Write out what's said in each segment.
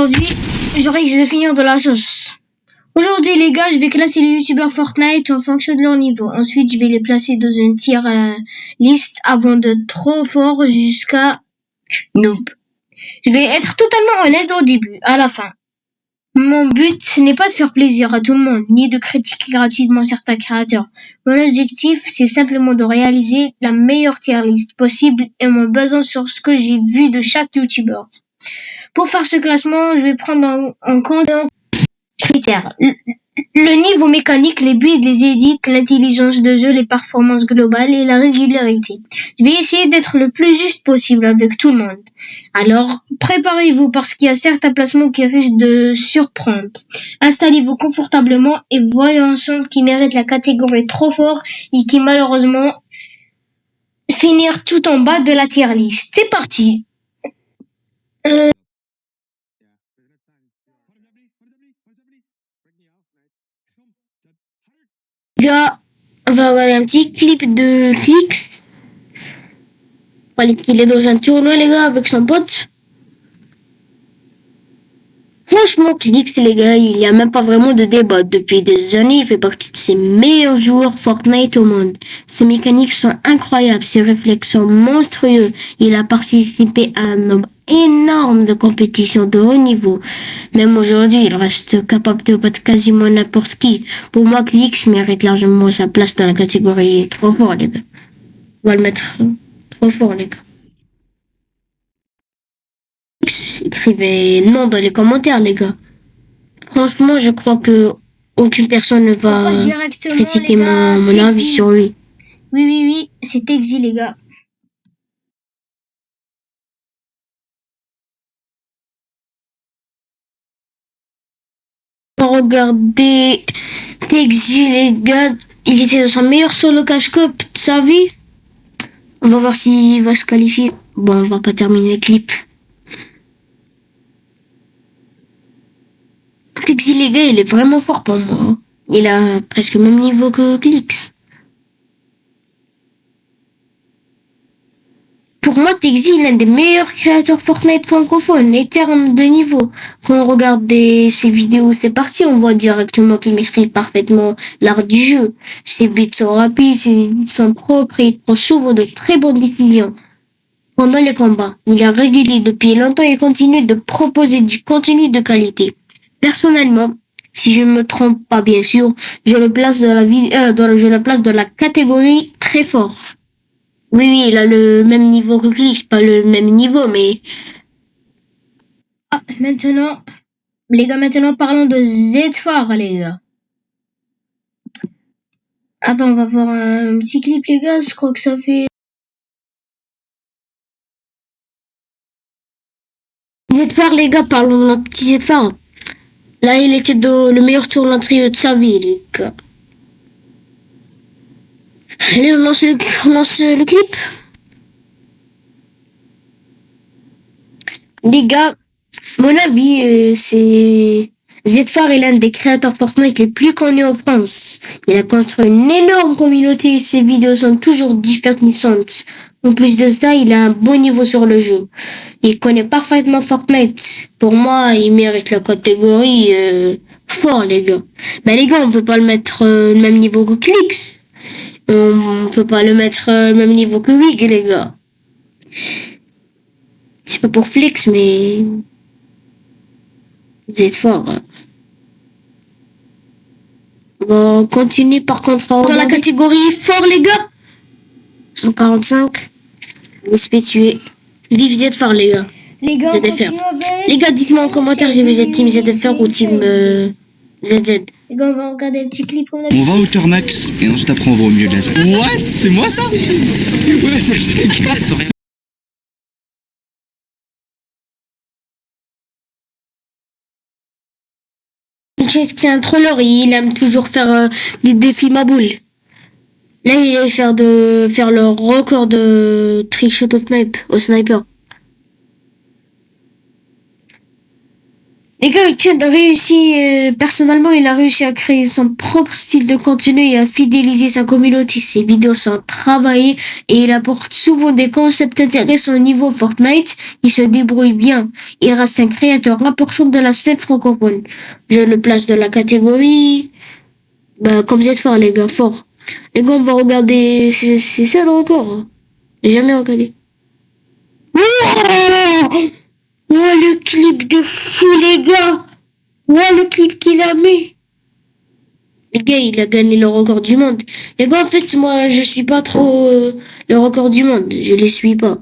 aujourd'hui, j'aurais que je vais finir de la sauce. Aujourd'hui, les gars, je vais classer les youtubeurs Fortnite en fonction de leur niveau. Ensuite, je vais les placer dans une tier liste avant de trop fort jusqu'à noob. Je vais être totalement honnête au début, à la fin. Mon but n'est pas de faire plaisir à tout le monde, ni de critiquer gratuitement certains créateurs. Mon objectif, c'est simplement de réaliser la meilleure tier list possible et me basant sur ce que j'ai vu de chaque youtubeur. Pour faire ce classement, je vais prendre en compte critères. Le niveau mécanique, les builds, les edits, l'intelligence de jeu, les performances globales et la régularité. Je vais essayer d'être le plus juste possible avec tout le monde. Alors, préparez-vous parce qu'il y a certains placements qui risquent de surprendre. Installez-vous confortablement et voyons ensemble qui méritent la catégorie trop fort et qui malheureusement finir tout en bas de la tier list. C'est parti. Là, on va regarder un petit clip de Clix. Il est dans un tournoi, les gars, avec son pote. Franchement, Clix, les gars, il n'y a même pas vraiment de débat. Depuis des années, il fait partie de ses meilleurs joueurs Fortnite au monde. Ses mécaniques sont incroyables, ses réflexes sont monstrueux. Il a participé à un nombre énorme de compétitions de haut niveau. Même aujourd'hui, il reste capable de battre quasiment n'importe qui. Pour moi, Clix mérite largement sa place dans la catégorie trop fort, les gars. On va le mettre trop fort, les gars. Écrivez non dans les commentaires, les gars. Franchement, je crois que aucune personne ne va critiquer mon avis sur lui. Oui, c'est Exi, les gars. Regardez Exi, les gars. Il était dans son meilleur solo cash-cup de sa vie. On va voir s'il va se qualifier. Bon, on va pas terminer le clip. Texi, les gars, il est vraiment fort pour moi. Il a presque le même niveau que Clix. Pour moi, Texi est l'un des meilleurs créateurs Fortnite francophones, les termes de niveau. Quand on regarde ses vidéos, ses parties, on voit directement qu'il maîtrise parfaitement l'art du jeu. Ses beats sont rapides, ses edits sont propres et il prend souvent de très bonnes décisions. Pendant les combats, il est régulier depuis longtemps et continue de proposer du contenu de qualité. Personnellement, si je ne me trompe pas, bien sûr, je le place dans la catégorie très fort. Oui, il a le même niveau que Clix, pas le même niveau, mais... Ah, maintenant, les gars, parlons de Z4, les gars. Attends, on va voir un petit clip, les gars, je crois que ça fait... Z4, les gars, parlons de notre petit Z4. Là, il était le meilleur tournoi trio de sa vie, les gars. Allez, on lance le clip. Les gars, mon avis, c'est... Z4 est l'un des créateurs Fortnite les plus connus en France. Il a construit une énorme communauté et ses vidéos sont toujours divertissantes. En plus de ça, il a un bon niveau sur le jeu. Il connaît parfaitement Fortnite. Pour moi, il mérite la catégorie fort, les gars. Ben les gars, on peut pas le mettre le même niveau que Clix. On peut pas le mettre le même niveau que Wig, les gars. C'est pas pour flex, mais... Vous êtes fort. Hein. On continue par contre dans la catégorie fort, les gars. 145. Je se fait tuer. Vive ZFR, les gars. Les gars, les gars, dites-moi en commentaire si vous êtes team ZFR ou team ZZ. Les gars, on va regarder un petit clip. On va au hauteur max et ensuite après on va au milieu de la zone. What? C'est moi ça? Ouais, c'est C'est un troller, il aime toujours faire des défis maboule. Là, il allait faire le record de trickshot au sniper. Les gars, Etienne a réussi, personnellement, il a réussi à créer son propre style de contenu et à fidéliser sa communauté. Ses vidéos sont travaillées et il apporte souvent des concepts intéressants au niveau Fortnite. Il se débrouille bien. Il reste un créateur important de la scène francophone. Je le place dans la catégorie, comme vous êtes fort, les gars, fort. Les gars, on va regarder, c'est ça le record. J'ai jamais regardé. Wow! Oh, le clip de fou, les gars! Oh, le clip qu'il a mis! Les gars, il a gagné le record du monde. Les gars, en fait, moi, je suis pas trop le record du monde. Je les suis pas.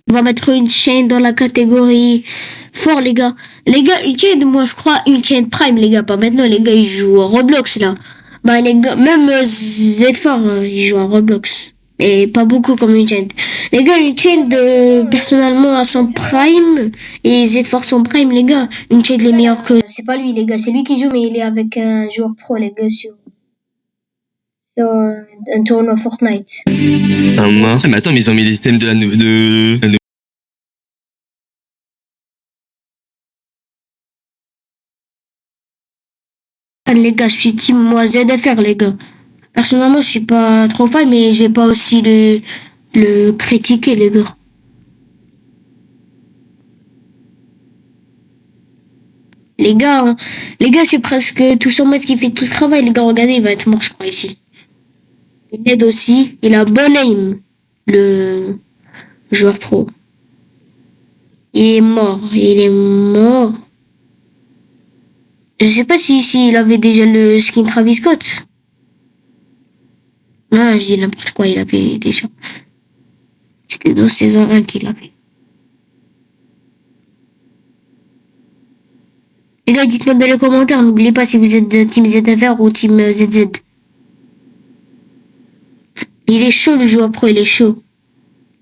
On va mettre une chaîne dans la catégorie fort, les gars. Les gars, une chaîne, moi, je crois, une chaîne Prime, les gars. Pas maintenant, les gars, ils jouent à Roblox, là. Bah, les gars, même Z4, ils jouent à Roblox. Et pas beaucoup comme une chaîne. Les gars, une chaîne de, personnellement, à son Prime. Et Z4 son Prime, les gars. Une chaîne les meilleure que... C'est pas lui, les gars. C'est lui qui joue, mais il est avec un joueur pro, les gars, sur un tournoi Fortnite. Mais attends, mais ils ont mis les items de la Les gars, je suis team moi ZFR, les gars. Personnellement, je suis pas trop fan, mais je vais pas aussi le critiquer, les gars. Les gars, c'est presque tout son match qui fait tout le travail. Les gars, regardez, il va être mort, je crois, ici. Il aide aussi. Il a bon aim, le joueur pro. Il est mort. Il est mort. Je sais pas si ici il avait déjà le skin Travis Scott. Non, je dis n'importe quoi, il avait déjà. C'était dans saison 1 qu'il avait. Les gars, dites-moi dans les commentaires, n'oubliez pas si vous êtes de Team ZFR ou Team ZZ. Il est chaud le joueur pro, il est chaud.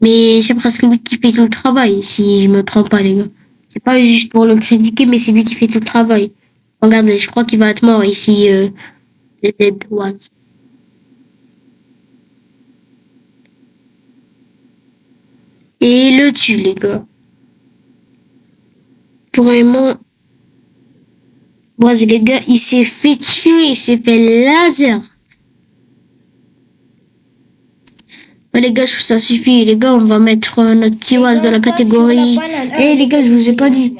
Mais c'est presque lui qui fait tout le travail, si je me trompe pas, les gars. C'est pas juste pour le critiquer, mais c'est lui qui fait tout le travail. Regardez, je crois qu'il va être mort ici, ZZ Ones. Et il le tue, les gars. Vraiment. Oise, les gars, il s'est fait tuer, il s'est fait laser. Ouais, les gars, ça suffit. Les gars, on va mettre notre petit Oise dans la catégorie. Eh, les gars, je vous ai pas dit.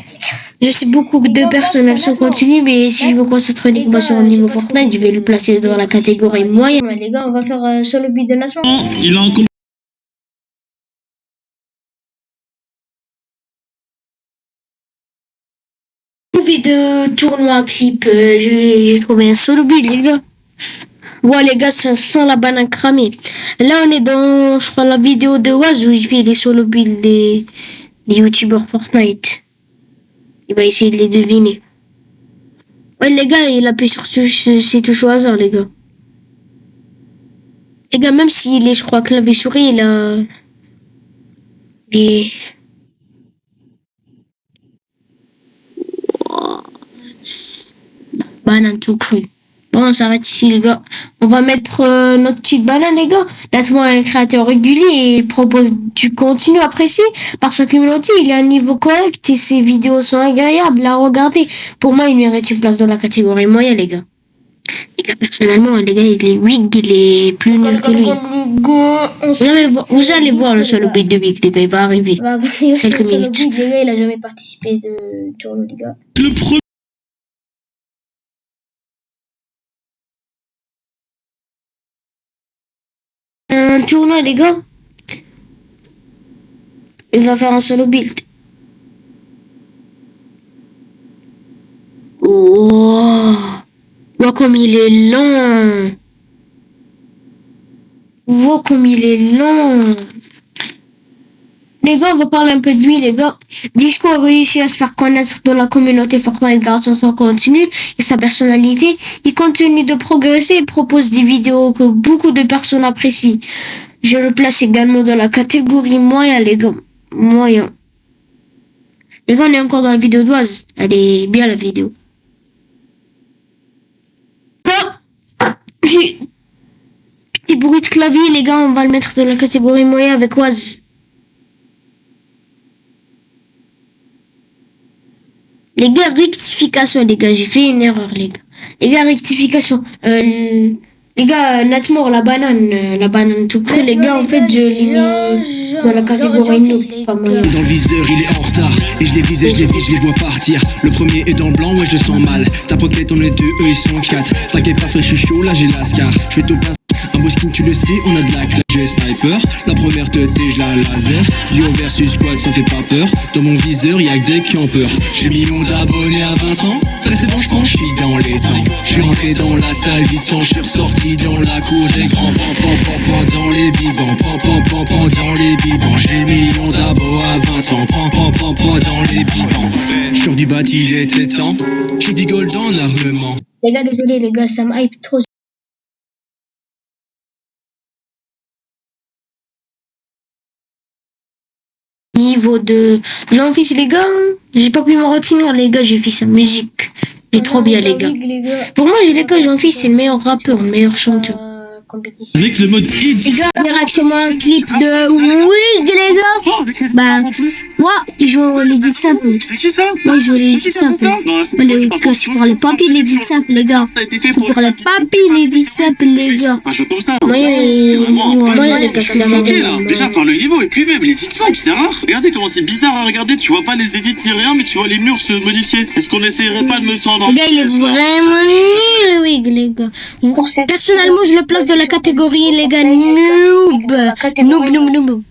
Je sais beaucoup de personnes, elles sont continues, mais si je me concentre uniquement sur le niveau Fortnite, je vais le placer dans la catégorie moyenne. Les gars, on va faire sur le but de lancement. Il a encore... De tournoi clip, j'ai trouvé un solo build, les gars. Ouais, les gars, ça sent la banane cramée. Là, on est dans, je crois, la vidéo de Waz où il fait les solo builds des youtubeurs Fortnite. Il va essayer de les deviner. Ouais, les gars, il appuie sur ses touches au hasard, les gars. Les gars, même s'il est, je crois, clavier souris, il a des... Banane tout cru. Bon, on s'arrête ici, les gars. On va mettre notre petite banane, les gars. Laisse-moi un créateur régulier et il propose du contenu apprécié par sa communauté. Il a un niveau correct et ses vidéos sont agréables à regarder. Pour moi, il mérite une place dans la catégorie moyenne, les gars. Les gars, personnellement, les gars, il est Wig, il est plus nul que lui. Vous allez voir le solo beat de Wig, les gars, il va arriver. Quelques minutes. Les gars, il a jamais participé de tournoi, les gars. Le premier... Un tournoi, les gars. Il va faire un solo build. Oh, oh comme il est long. Oh, comme il est long. Les gars, on va parler un peu de lui, les gars. Disco a réussi à se faire connaître dans la communauté Fortnite grâce à son contenu et sa personnalité. Il continue de progresser et propose des vidéos que beaucoup de personnes apprécient. Je le place également dans la catégorie moyen, les gars. Moyen. Les gars, on est encore dans la vidéo d'Oise. Elle est bien, la vidéo. Petit bruit de clavier, les gars, on va le mettre dans la catégorie moyen avec Oise. Les gars, rectification, les gars. J'ai fait une erreur, les gars. Les gars, rectification. Les gars, Natmore, la banane tout près, les gars, en fait, je l'ai mis dans la catégorie nous. Pas moyen. Dans le viseur, il est en retard. Et je les vise, je les vois partir. Le premier est dans le blanc, ouais, je le sens mal. Ta pocket, on est deux, eux, ils sont quatre. T'inquiète pas, frère, je suis chaud, là, j'ai l'ascar. Je fais tout pince. Un beau skin, tu le sais, on a de la classe. J'ai sniper, la première teuté, je la laser. Duo versus squad, ça fait pas peur. Dans mon viseur, y'a que des qui ont peur. J'ai millions d'abonnés à 20 ans. Fallait c'est bon, je pense, je suis dans les temps. Je suis rentré dans la salle vite temps, je suis ressorti dans la cour des grands. Pan, dans les bibans. Pan, dans les bibans. J'ai millions d'abos à 20 ans. Pan, dans les bibans. Sur du bâti, il était temps. J'ai du gold en armement. Les gars, désolé, les gars, ça me hype trop. Niveau de Jean-Fils, les gars, j'ai pas pu me retenir, les gars, j'ai fait sa musique. Il est trop bien, les gars. Pour moi, les gars, Jean-Fils, c'est le meilleur rappeur, le meilleur chanteur. Avec le mode hit. Les gars, directement un clip de Wig, les gars. Bah, moi, ils jouent les dits simples. C'est qui ça? Moi, ils jouent les dits simples. Les gars, c'est pour les papis, les dits simples, les gars. C'est pour les papis, les dits simples, les gars. Un jeu comme ça. Moi, les gars, c'est la merde. Déjà par le niveau et puis même les edits simples, c'est rare. Regardez comment c'est bizarre à regarder. Tu vois pas les edits ni rien, mais tu vois les murs se modifier. Est-ce qu'on essayerait pas de me tendre? Le gars, il est vraiment nul, le Wig, les gars. Personnellement, je le place dans la catégorie, les gars, noob. Noob.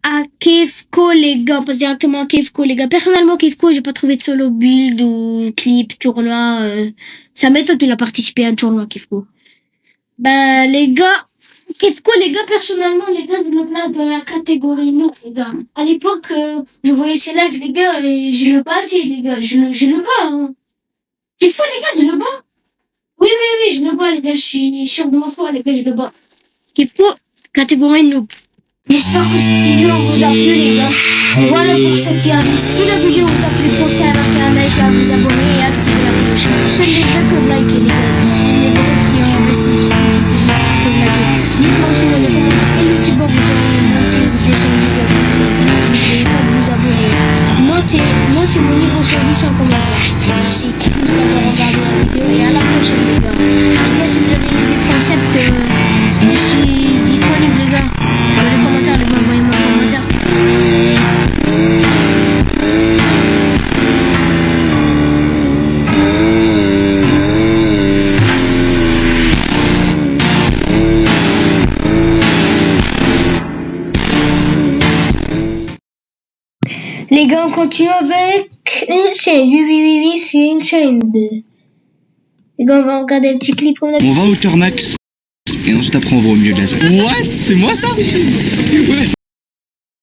À Kefko, les gars, on passe directement à Kefko, les gars. Personnellement, Kefko, j'ai pas trouvé de solo build ou clip, tournoi. Ça m'étonne qu'il a participé à un tournoi, Kefko. Bah, les gars, Kefko, les gars, personnellement, les gars, je le place dans la catégorie nous, les gars. À l'époque, je voyais ses lives, les gars, et je le battais, les gars. Je le bats, hein. Kefko, les gars, je le bats. Oui, je le bats, les gars. Je suis sûr de mon choix, les gars, je le bats. Kefko, catégorie nous. J'espère que cette vidéo vous a plu, les gars. Voilà pour cette tier-list. Si la vidéo vous a plu, pensez à lâcher un like, à vous abonner et à activer la cloche. Seuls les vrais peuvent liker, les gars. Seuls les vrais qui ont resté jusqu'ici ici peuvent liker. Dites-moi aussi dans les commentaires quel youtubeur vous auriez monté des sons de gars. N'oubliez pas de vous abonner. Notez mon niveau sur 10 en commentaire. Merci tous d'avoir regardé la vidéo et à la prochaine, les gars. Les gars, si vous avez une idée de concept, je suis disponible, les gars. Dans les commentaires, les gars, envoyez-moi un commentaire. Les gars, on continue avec une chaîne. Oui, c'est une chaîne. Les gars, on va regarder un petit clip. On va hauteur max. Et ensuite après on va au milieu de la zone. What? C'est moi ça? Ouais.